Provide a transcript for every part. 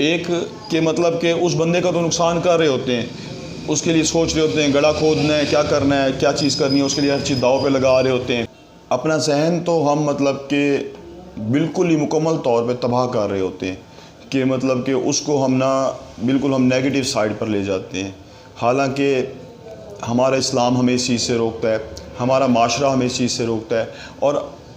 ایک کہ مطلب کہ اس بندے کا تو نقصان کر رہے ہوتے ہیں، اس کے لیے سوچ رہے ہوتے ہیں گڑھا کھودنا ہے، کیا کرنا ہے، کیا چیز کرنی ہے، اس کے لیے ہر چیز داؤ پہ لگا رہے ہوتے ہیں۔ اپنا ذہن تو ہم مطلب کہ بالکل ہی مکمل طور پہ تباہ کر رہے ہوتے ہیں کہ مطلب کہ اس کو ہم بالکل ہم نیگیٹو سائڈ پر لے جاتے ہیں، حالانکہ ہمارا اسلام ہمیں اس چیز سے روکتا ہے، ہمارا معاشرہ ہمیں اس چیز سے روکتا ہے، اور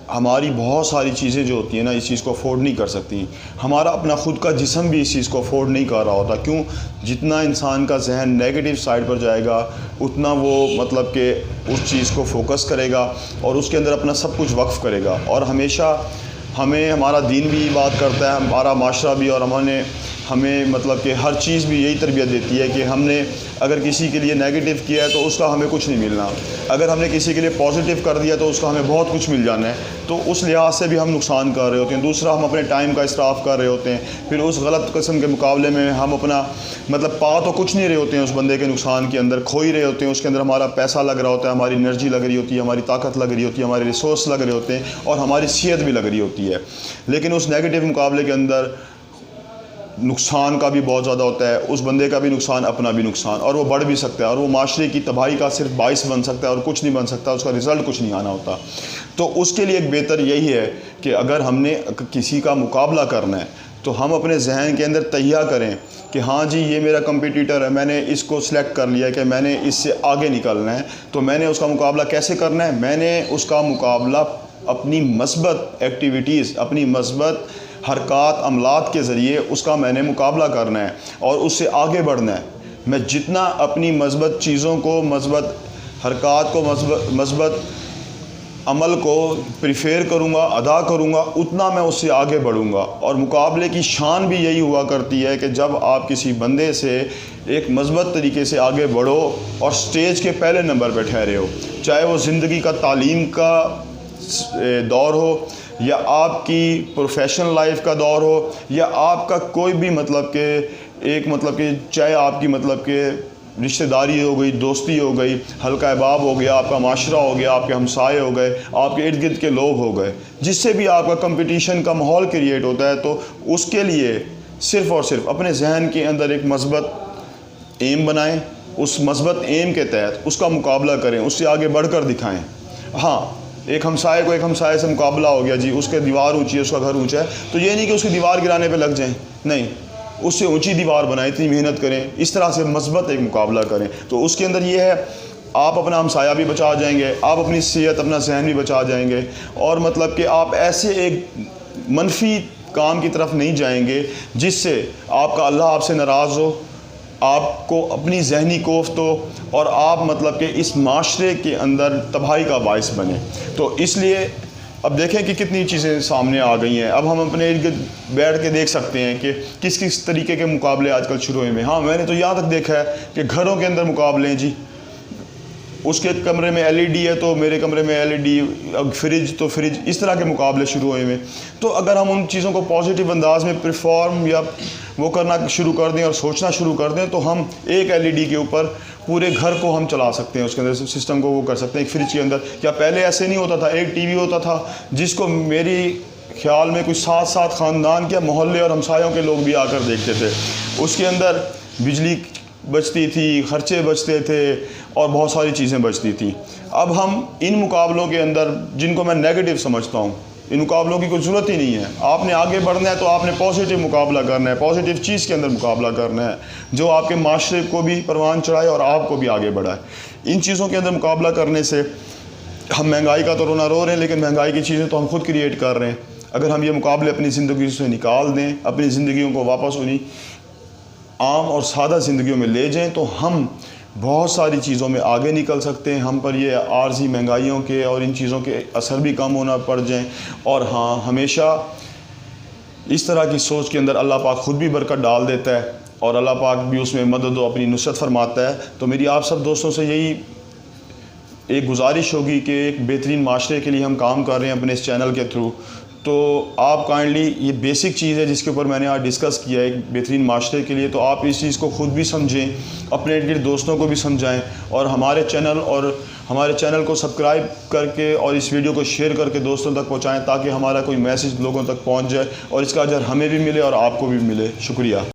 ہماری بہت ساری چیزیں جو ہوتی ہیں نا اس چیز کو افورڈ نہیں کر سکتی۔ ہمارا اپنا خود کا جسم بھی اس چیز کو افورڈ نہیں کر رہا ہوتا۔ کیوں؟ جتنا انسان کا ذہن نیگیٹو سائڈ پر جائے گا اتنا وہ مطلب کہ اس چیز کو فوکس کرے گا اور اس کے اندر اپنا سب کچھ وقف کرے گا، اور ہمیشہ ہمارا دین بھی بات کرتا ہے، ہمارا معاشرہ بھی، اور ہمیں مطلب کہ ہر چیز بھی یہی تربیت دیتی ہے کہ ہم نے اگر کسی کے لیے نیگیٹو کیا ہے تو اس کا ہمیں کچھ نہیں ملنا، اگر ہم نے کسی کے لیے پازیٹیو کر دیا تو اس کا ہمیں بہت کچھ مل جانا ہے۔ تو اس لحاظ سے بھی ہم نقصان کر رہے ہوتے ہیں۔ دوسرا، ہم اپنے ٹائم کا اسراف کر رہے ہوتے ہیں، پھر اس غلط قسم کے مقابلے میں ہم اپنا مطلب پا تو کچھ نہیں رہے ہوتے ہیں، اس بندے کے نقصان کے اندر کھو ہی رہے ہوتے ہیں، اس کے اندر ہمارا پیسہ لگ رہا ہوتا ہے، ہماری انرجی لگ رہی ہوتی ہے، ہماری طاقت لگ رہی ہوتی ہے، ہمارے ریسورس لگ رہے ہوتے ہیں، اور ہماری صحت بھی لگ رہی ہوتی ہے۔ لیکن اس نیگیٹو مقابلے کے اندر نقصان کا بھی بہت زیادہ ہوتا ہے، اس بندے کا بھی نقصان، اپنا بھی نقصان، اور وہ بڑھ بھی سکتا ہے، اور وہ معاشرے کی تباہی کا صرف باعث بن سکتا ہے اور کچھ نہیں بن سکتا، اس کا رزلٹ کچھ نہیں آنا ہوتا۔ تو اس کے لیے ایک بہتر یہی ہے کہ اگر ہم نے کسی کا مقابلہ کرنا ہے تو ہم اپنے ذہن کے اندر تہیہ کریں کہ ہاں جی یہ میرا کمپیٹیٹر ہے، میں نے اس کو سلیکٹ کر لیا ہے کہ میں نے اس سے آگے نکلنا ہے، تو میں نے اس کا مقابلہ کیسے کرنا ہے؟ میں نے اس کا مقابلہ اپنی مثبت ایکٹیویٹیز، اپنی مثبت حرکات، عملات کے ذریعے اس کا میں نے مقابلہ کرنا ہے اور اس سے آگے بڑھنا ہے۔ میں جتنا اپنی مثبت چیزوں کو، مثبت حرکات کو، مثبت عمل کو پریفیر کروں گا، ادا کروں گا، اتنا میں اس سے آگے بڑھوں گا۔ اور مقابلے کی شان بھی یہی ہوا کرتی ہے کہ جب آپ کسی بندے سے ایک مثبت طریقے سے آگے بڑھو اور سٹیج کے پہلے نمبر پہ ٹھہرے ہو، چاہے وہ زندگی کا تعلیم کا دور ہو، یا آپ کی پروفیشنل لائف کا دور ہو، یا آپ کا کوئی بھی مطلب کہ ایک مطلب کہ چاہے آپ کی مطلب کہ رشتہ داری ہو گئی، دوستی ہو گئی، حلقہ احباب ہو گیا، آپ کا معاشرہ ہو گیا، آپ کے ہمسائے ہو گئے، آپ کے ارد گرد کے لوگ ہو گئے، جس سے بھی آپ کا کمپٹیشن کا ماحول کریٹ ہوتا ہے، تو اس کے لیے صرف اور صرف اپنے ذہن کے اندر ایک مثبت ایم بنائیں، اس مثبت ایم کے تحت اس کا مقابلہ کریں، اس سے آگے بڑھ کر دکھائیں۔ ہاں، ایک ہمسائے سے مقابلہ ہو گیا جی، اس کے دیوار اونچی ہے، اس کا گھر اونچا ہے، تو یہ نہیں کہ اس کی دیوار گرانے پہ لگ جائیں، نہیں، اس سے اونچی دیوار بنائیں، اتنی محنت کریں، اس طرح سے مثبت ایک مقابلہ کریں۔ تو اس کے اندر یہ ہے، آپ اپنا ہمسایہ بھی بچا جائیں گے، آپ اپنی صحت، اپنا ذہن بھی بچا جائیں گے، اور مطلب کہ آپ ایسے ایک منفی کام کی طرف نہیں جائیں گے جس سے آپ کا اللہ آپ سے ناراض ہو، آپ کو اپنی ذہنی کوفت ہو، اور آپ مطلب کہ اس معاشرے کے اندر تباہی کا باعث بنے۔ تو اس لیے اب دیکھیں کہ کتنی چیزیں سامنے آ گئی ہیں، اب ہم اپنے ارد گرد بیٹھ کے دیکھ سکتے ہیں کہ کس کس طریقے کے مقابلے آج کل شروع ہوئے ہیں۔ ہاں، میں نے تو یہاں تک دیکھا ہے کہ گھروں کے اندر مقابلے ہیں جی، اس کے کمرے میں ایل ای ڈی ہے تو میرے کمرے میں ایل ای ڈی، فریج تو فریج، اس طرح کے مقابلے شروع ہوئے ہیں۔ تو اگر ہم ان چیزوں کو پازیٹیو انداز میں پرفارم یا وہ کرنا شروع کر دیں اور سوچنا شروع کر دیں، تو ہم ایک ایل ای ڈی کے اوپر پورے گھر کو ہم چلا سکتے ہیں، اس کے اندر سسٹم کو وہ کر سکتے ہیں۔ ایک فریج کے اندر کیا پہلے ایسے نہیں ہوتا تھا؟ ایک ٹی وی ہوتا تھا جس کو میری خیال میں کوئی 7 خاندان کے، محلے اور ہمسایوں کے لوگ بھی آ کر دیکھتے تھے۔ اس کے اندر بجلی بچتی تھی، خرچے بچتے تھے، اور بہت ساری چیزیں بچتی تھیں۔ اب ہم ان مقابلوں کے اندر، جن کو میں نیگیٹو سمجھتا ہوں، ان مقابلوں کی کوئی ضرورت ہی نہیں ہے۔ آپ نے آگے بڑھنا ہے تو آپ نے پازیٹیو مقابلہ کرنا ہے، پازیٹیو چیز کے اندر مقابلہ کرنا ہے جو آپ کے معاشرے کو بھی پروان چڑھائے اور آپ کو بھی آگے بڑھائے۔ ان چیزوں کے اندر مقابلہ کرنے سے ہم مہنگائی کا تو رونا رو رہے ہیں، لیکن مہنگائی کی چیزیں تو ہم خود کریٹ کر رہے ہیں۔ اگر ہم یہ مقابلے اپنی زندگی سے نکال دیں، اپنی زندگیوں کو واپس انہیں عام اور سادہ زندگیوں میں لے جائیں، تو ہم بہت ساری چیزوں میں آگے نکل سکتے ہیں۔ ہم پر یہ عارضی مہنگائیوں کے اور ان چیزوں کے اثر بھی کم ہونا پڑ جائیں، اور ہاں، ہمیشہ اس طرح کی سوچ کے اندر اللہ پاک خود بھی برکت ڈال دیتا ہے، اور اللہ پاک بھی اس میں مدد و اپنی نصرت فرماتا ہے۔ تو میری آپ سب دوستوں سے یہی ایک گزارش ہوگی کہ ایک بہترین معاشرے کے لیے ہم کام کر رہے ہیں اپنے اس چینل کے تھرو، تو آپ کائنڈلی، یہ بیسک چیز ہے جس کے اوپر میں نے آج ڈسکس کیا ہے ایک بہترین معاشرے کے لیے، تو آپ اس چیز کو خود بھی سمجھیں، اپنے ارد گرد دوستوں کو بھی سمجھائیں، اور ہمارے چینل کو سبسکرائب کر کے اور اس ویڈیو کو شیئر کر کے دوستوں تک پہنچائیں، تاکہ ہمارا کوئی میسج لوگوں تک پہنچ جائے اور اس کا اجر ہمیں بھی ملے اور آپ کو بھی ملے۔ شکریہ۔